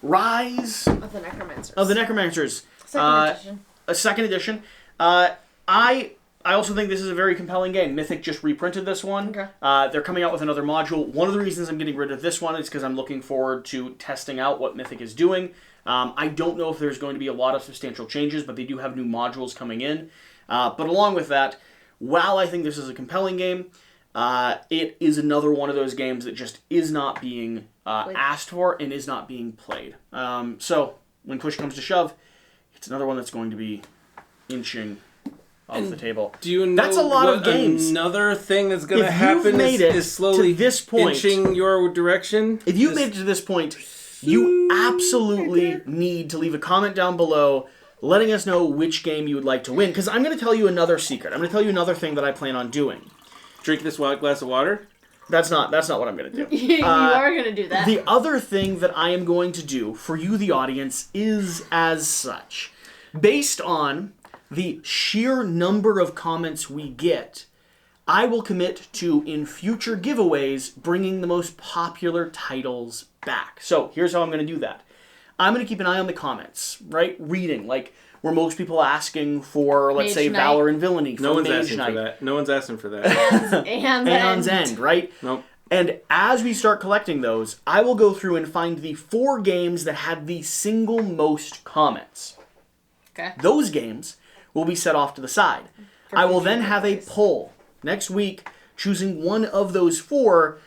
Rise of the Necromancers. Second edition. A second edition. I also think this is a very compelling game. Mythic just reprinted this one. Okay. They're coming out with another module. One of the reasons I'm getting rid of this one is because I'm looking forward to testing out what Mythic is doing. I don't know if there's going to be a lot of substantial changes, but they do have new modules coming in. But along with that, while I think this is a compelling game, it is another one of those games that just is not being asked for and is not being played. So when push comes to shove, it's another one that's going to be inching off the table. Do you know that's a lot of games. Another thing that's going to happen is slowly to this point, inching your direction? If you've made it to this point, you absolutely need to leave a comment down below letting us know which game you would like to win. Because I'm going to tell you another secret. I'm going to tell you another thing that I plan on doing. Drink this glass of water? That's not what I'm going to do. You are going to do that. The other thing that I am going to do for you, the audience, is as such. Based on the sheer number of comments we get, I will commit to, in future giveaways, bringing the most popular titles back. So here's how I'm going to do that. I'm going to keep an eye on the comments, right? Reading, like where most people asking for, let's say, Mage Knight. Valor and Villainy. No one's Mage asking Knight. for that. No one's asking for that. Aeon's End, right? Nope. And as we start collecting those, I will go through and find the 4 games that had the single most comments. Okay. Those games will be set off to the side. I will then have a poll next week choosing one of those 4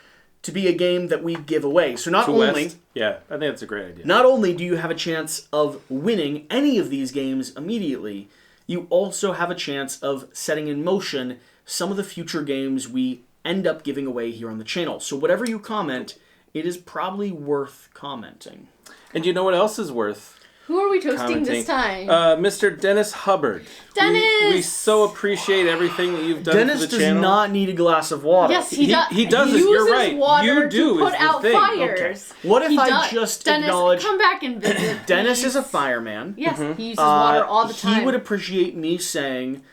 to be a game that we give away. So not only Yeah, I think that's a great idea. not only do you have a chance of winning any of these games immediately, you also have a chance of setting in motion some of the future games we end up giving away here on the channel. So whatever you comment, it is probably worth commenting. And you know what else is worth Who are we toasting commenting? this time? Mr. Dennis Hubbard. Dennis! We so appreciate everything that you've done Dennis for the does channel. not need a glass of water. Yes, he does. he doesn't. Uses You're right. water You do to is put the out thing. fires. What if He I does. just Dennis, acknowledge come back and visit. Dennis please. is a fireman? Yes, he uses water all the time. He would appreciate me saying,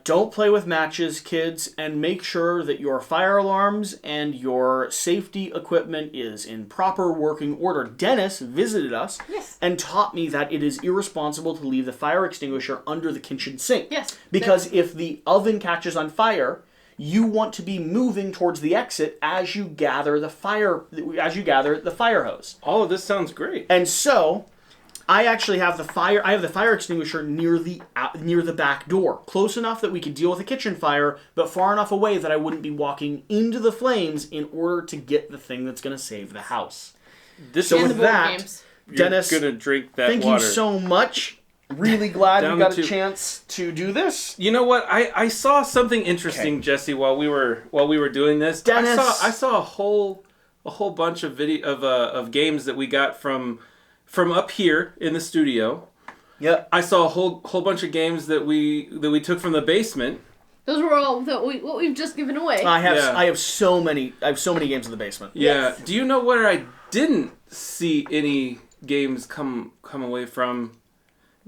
don't play with matches, kids, and make sure that your fire alarms and your safety equipment is in proper working order. Dennis visited us Yes. and taught me that it is irresponsible to leave the fire extinguisher under the kitchen sink. Yes. Because if the oven catches on fire, you want to be moving towards the exit as you gather the fire hose. All of this sounds great. And so I actually have the fire extinguisher near the back door, close enough that we could deal with a kitchen fire, but far enough away that I wouldn't be walking into the flames in order to get the thing that's going to save the house. So And with the board that, games. Dennis, You're gonna drink that thank water. you so much. Really glad we Down got to a 2. chance to do this. You know what? I saw something interesting, Okay. Jesse, while we were doing this. Dennis. I saw a whole bunch of of games that we got from up here in the studio. Yep. I saw a whole bunch of games that we took from the basement. Those were all what we've just given away. I have Yeah. so many games in the basement. Yeah. Yes. Do you know where I didn't see any games come away from?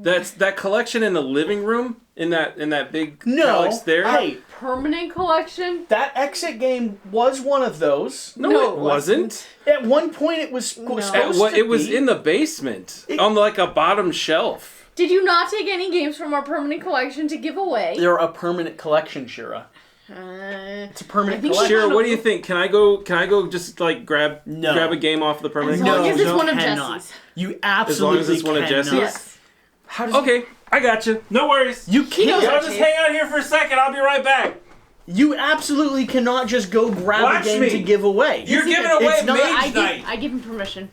That's that collection in the living room in that big Alex there. Hey, Permanent collection. that exit game was one of those. No, it wasn't. At one point, it was supposed to It was be. in the basement on like a bottom shelf. Did you not take any games from our permanent collection to give away? They're a permanent collection, Shira. It's a permanent I think collection. Shira, what do you think? Can I go just like grab a game off the permanent As long collection? as it's one of cannot. Jesse's. You absolutely as it's one of cannot. Jesse's? Yes. How does Okay, I got you. No worries. you knows can't? our Y'all just taste. hang out here for a second. I'll be right back. You absolutely cannot just go grab Watch a game me. to give away. You're Yes, giving it is. away It's not- Mage Night. I give him permission.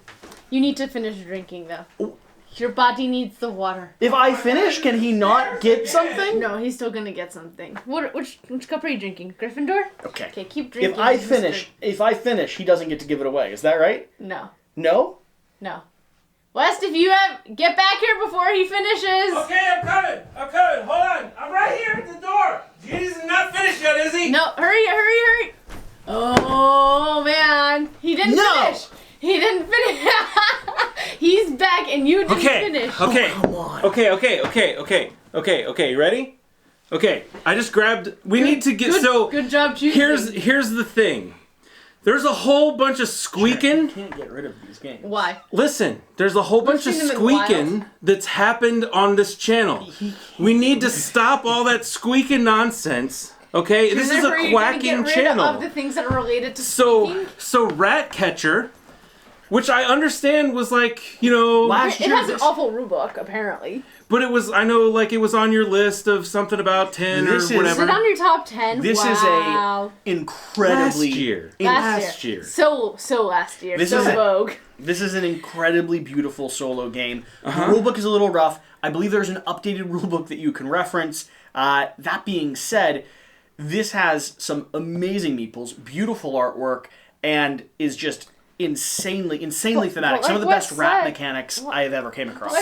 You need to finish drinking though. Your body needs the water. If I finish, can he not get something? No, he's still gonna get something. Which cup are you drinking? Gryffindor? Okay. Okay, keep drinking. If I Mr. finish, he doesn't get to give it away. Is that right? No. No? No. West, if you get back here before he finishes. Okay, I'm coming. Hold on. I'm right here at the door. He's not finished yet, is he? No, hurry. Oh man, he didn't No! finish. He didn't finish. He's back and you didn't finish. Okay. Come on. Okay. You ready? Okay. I just grabbed. We need to get Good job choosing. Here's the thing. There's a whole bunch of You squeaking. can't get rid of these games. Why? Listen, there's a whole bunch of seen them in the wild. squeaking that's happened on this channel. We need to stop all that squeaking nonsense. Okay, this is Therefore, a you're gonna quacking get rid channel. Of the things that are related to speaking. So Ratcatcher, which I understand was like, Last It year, has an awful rulebook, apparently. but it was, I know, like it was on your list of something about 10 This is- Is whatever. it on your top 10? this is Wow. a incredibly Last year. So last year. This so is it. vogue. This is an incredibly beautiful solo game. Uh-huh. The rulebook is a little rough. I believe there's an updated rulebook that you can reference. That being said, this has some amazing meeples, beautiful artwork, and is just insanely But thematic. Some like of the best Wes rat said- mechanics I have ever came across.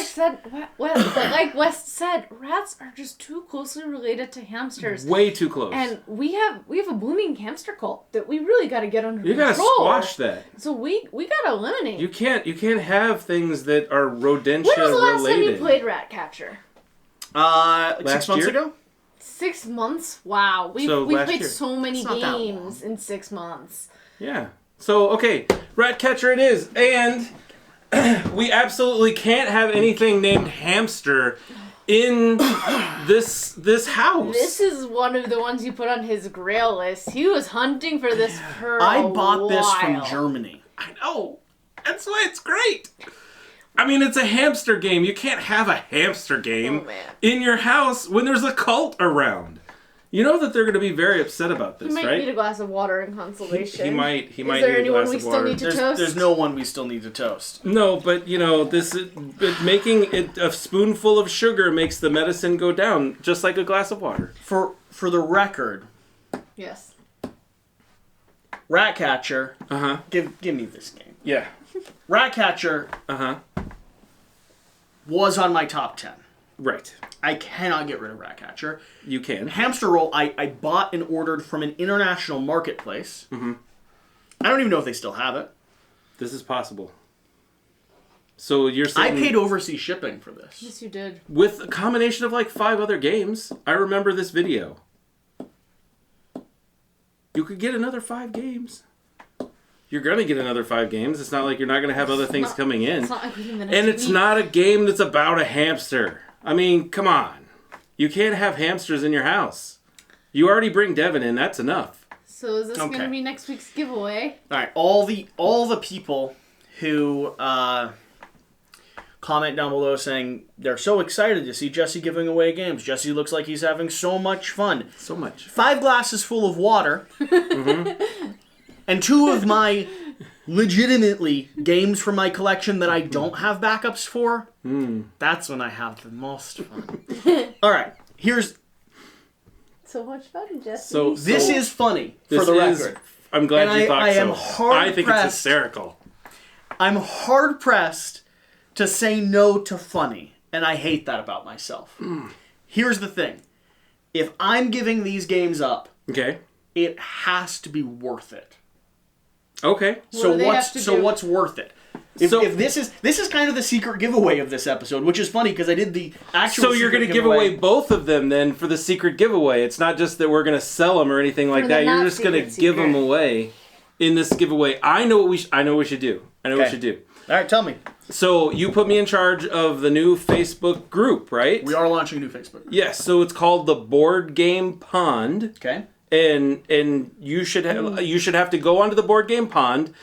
Like West said, rats are just too closely related to hamsters. Way too close. And we have a booming hamster cult that we really got to get under You control. gotta squash that. So we got to eliminate. You can't have things that are rodentia When was the last time you related. played Ratcatcher? Like 6 Last months year? ago? 6 months? Wow. We last played year. so many It's not that games in 6 months. Yeah. So, okay, Ratcatcher it is. And we absolutely can't have anything named hamster in this house. This is one of the ones you put on his Grail list. He was hunting for this for I a bought this from while. Germany. I know. That's why it's great. I mean, it's a hamster game. You can't have a hamster game Oh, man. in your house when there's a cult around. You know that they're going to be very upset about this, He might right? need a glass of water in consolation. He might Is need there a anyone glass we of still water. need to toast? There's no one we still need to toast. No, but you know, making it a spoonful of sugar makes the medicine go down, just like a glass of water. For the record, Yes. Ratcatcher, Uh-huh. give me this game. Yeah. Ratcatcher Uh-huh. was on my top 10. Right. I cannot get rid of Ratcatcher. You can. Hamsterolle, I bought and ordered from an international marketplace. Mm-hmm. I don't even know if they still have it. This is possible. So you're I saying paid overseas shipping for this. Yes, you did. with a combination of like 5 other games. I remember this video. You could get another 5 games. You're gonna get another 5 games. It's not like you're not gonna have other things coming in. It's not like within the next And it's week. not a game that's about a hamster. I mean, come on. You can't have hamsters in your house. You already bring Devin in. That's enough. So is this Okay. going to be next week's giveaway? All right, all the people who comment down below saying they're so excited to see Jesse giving away games. Jesse looks like he's having so much fun. So much. 5 glasses full of water, and 2 of my legitimately games from my collection that I don't have backups for. That's when I have the most fun. All right, here's So much fun, Jesse. So this is funny for this the is- record. I'm glad And you thought I so. am hard I think pressed. it's hysterical. I'm hard pressed to say no to funny, and I hate that about myself. Here's the thing: if I'm giving these games up, Okay. it has to be worth it. Okay. So do they have to do? what's worth it? If So- this is kind of the secret giveaway of this episode, which is funny because I did the actual. So you're going to give away both of them then for the secret giveaway. It's not just that we're going to sell them or anything like For that. the You're not just going to secret give them secret. away in this giveaway. I know what we should do. I know what we should do. All right, tell me. So you put me in charge of the new Facebook group, right? We are launching a new Facebook. Yes. So it's called the Board Game Pond. Okay. And you should have to go onto the Board Game Pond,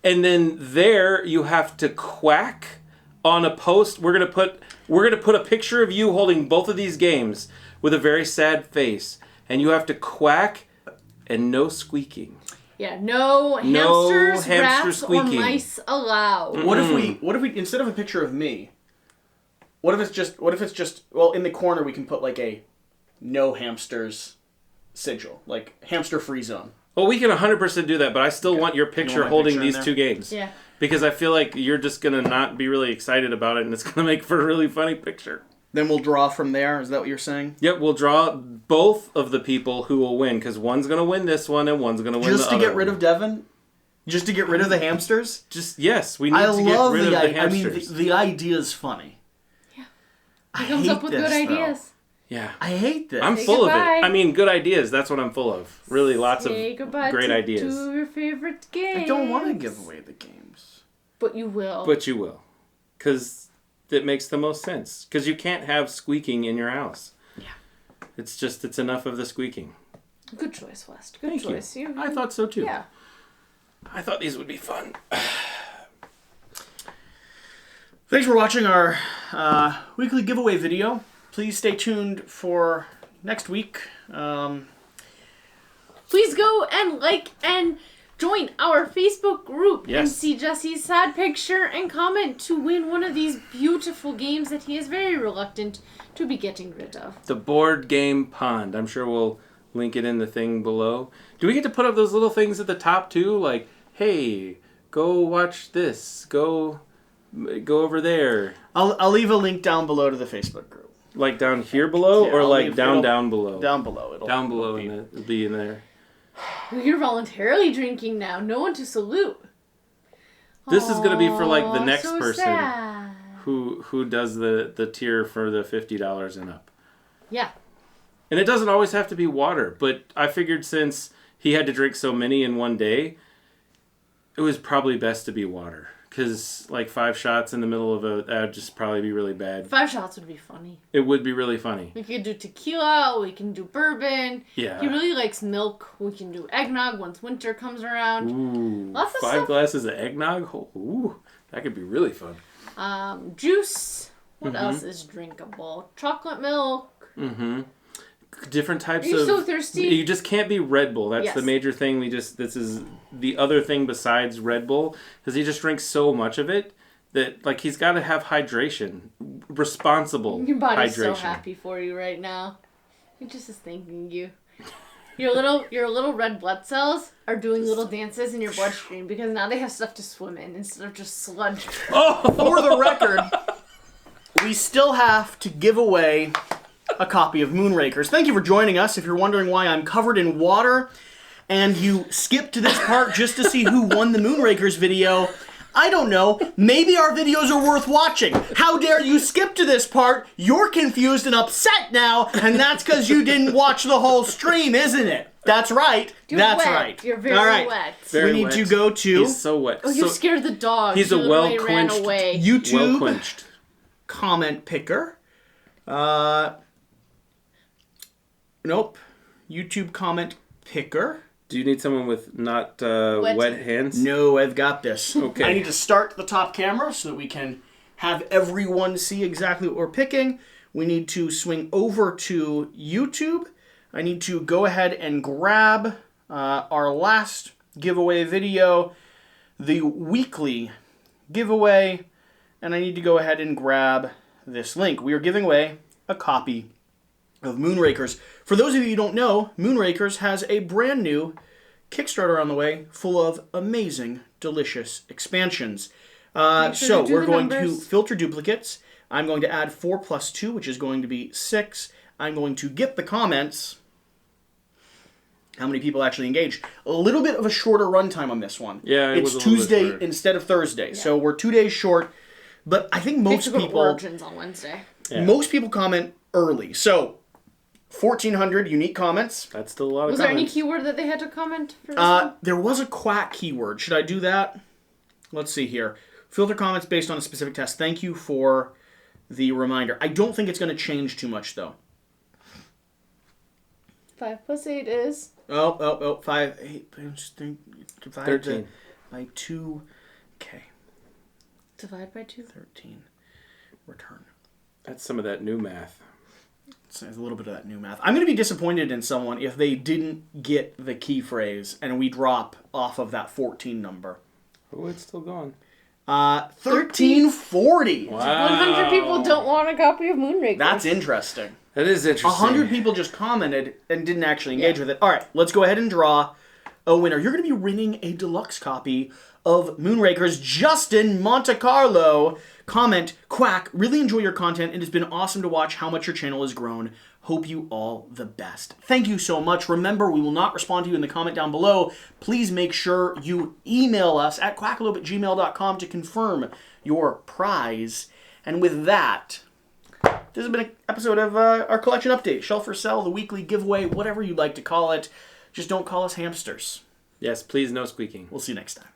and then there you have to quack on a post. We're gonna put a picture of you holding both of these games with a very sad face, and you have to quack and no squeaking. Yeah, no No hamsters, hamster rats, squeaking. or mice allowed. What if we instead of a picture of me, what if it's just well, in the corner we can put like a no hamsters sigil, like hamster free zone. Well, we can 100% do that, but I still want your picture my holding picture in these there? 2 games. Yeah. Because I feel like you're just gonna not be really excited about it, and it's gonna make for a really funny picture. Then we'll draw from there. Is that what you're saying? Yep, we'll draw both of the people who will win, because one's going to win this one and one's going to win Just the to other get rid of Devin? Just to get rid of the hamsters? Just, yes, we need I to get love rid of the the idea. I mean, hamsters. the idea is funny. He I comes hate up with this, good though. ideas. Yeah. I hate this. I'm Say full goodbye. of it. I mean, good ideas, that's what I'm full of. Really, lots Say of goodbye great to ideas. 2 of your favorite games. I don't want to give away the games. But you will. But you will. Because it makes the most sense. Because you can't have squeaking in your house. Yeah. It's enough of the squeaking. Good choice, West. Good Thank choice. you. I thought so too. Yeah. I thought these would be fun. Thanks for watching our weekly giveaway video. Please stay tuned for next week. Please go and like and join our Facebook group and Yes. see Jesse's sad picture and comment to win one of these beautiful games that he is very reluctant to be getting rid of. The Board Game Pond. I'm sure we'll link it in the thing below. Do we get to put up those little things at the top too? Like, hey, go watch this. Go over there. I'll leave a link down below to the Facebook group. Like down here below, Yeah, or I'll like leave- down below? Down below. Down below, and it'll be in there. Well, you're voluntarily drinking now. No one to salute. This is gonna be for like the Aw, next so person sad. who does the tier for the $50 and up. Yeah. And it doesn't always have to be water, but I figured since he had to drink so many in one day, it was probably best to be water. Because, like, 5 shots in the middle of that would just probably be really bad. 5 shots would be funny. It would be really funny. We could do tequila, we can do bourbon. Yeah. He really likes milk. We can do eggnog once winter comes around. Ooh. Lots of 5 stuff. glasses of eggnog? Ooh. That could be really fun. Juice. What else is drinkable? Chocolate milk. Mm-hmm. Different types You're of... so thirsty. You just can't be Red Bull. That's Yes. the major thing. This is the other thing besides Red Bull, because he just drinks so much of it that, like, he's got to have hydration. Responsible Your body's hydration. so happy for you right now. It just is thanking you. Your little red blood cells are doing little dances in your bloodstream because now they have stuff to swim in instead of just sludge. For the record, we still have to give away a copy of Moonrakers. Thank you for joining us. If you're wondering why I'm covered in water and you skipped to this part just to see who won the Moonrakers video, I don't know. Maybe our videos are worth watching. How dare you skip to this part? You're confused and upset now, and that's because you didn't watch the whole stream, isn't it? That's right. You're That's wet. right. You're very All right. wet. Very We need wet. to go to He's so wet. Oh, you scared the dog. He's He a literally ran well-quenched away. YouTube well quenched. comment picker. Nope. YouTube comment picker. Do you need someone with not wet hands? No, I've got this. Okay. I need to start the top camera so that we can have everyone see exactly what we're picking. We need to swing over to YouTube. I need to go ahead and grab our last giveaway video, the weekly giveaway, and I need to go ahead and grab this link. We are giving away a copy of Moonrakers. For those of you who don't know, Moonrakers has a brand new Kickstarter on the way full of amazing, delicious expansions. sure So to do we're the going numbers. to filter duplicates. I'm going to add 4 plus 2, which is going to be 6. I'm going to get the comments. How many people actually engaged? A little bit of a shorter runtime on this one. Yeah, it it's was a little bit Tuesday shorter. instead of Thursday, so we're 2 days short. But I think most people Origins on Wednesday. Yeah. most people comment early. So 1,400 unique comments. That's still a lot of Was there any comments. keyword that they had to comment for this one? There was a quack keyword. Should I do that? Let's see here. Filter comments based on a specific test. Thank you for the reminder. I don't think it's going to change too much, though. 5 plus 8 is... 5, 8, divide 13. by 2. Okay, Divide by 2. 13. Return. That's some of that new math. So there's a little bit of that new math. I'm going to be disappointed in someone if they didn't get the key phrase and we drop off of that 14 number. Oh, it's still going. 1340. Wow. 100 people don't want a copy of Moonrakers. That's interesting. That is interesting. 100 people just commented and didn't actually engage with it. All right, let's go ahead and draw a winner. You're going to be winning a deluxe copy of Moonrakers. Justin Montecarlo, comment, Quack, really enjoy your content. It has been awesome to watch how much your channel has grown. Hope you all the best. Thank you so much. Remember, we will not respond to you in the comment down below. Please make sure you email us at quackalope@gmail.com to confirm your prize. And with that, this has been an episode of our collection update. Shelf for Sell, the weekly giveaway, whatever you'd like to call it. Just don't call us hamsters. Yes, please no squeaking. We'll see you next time.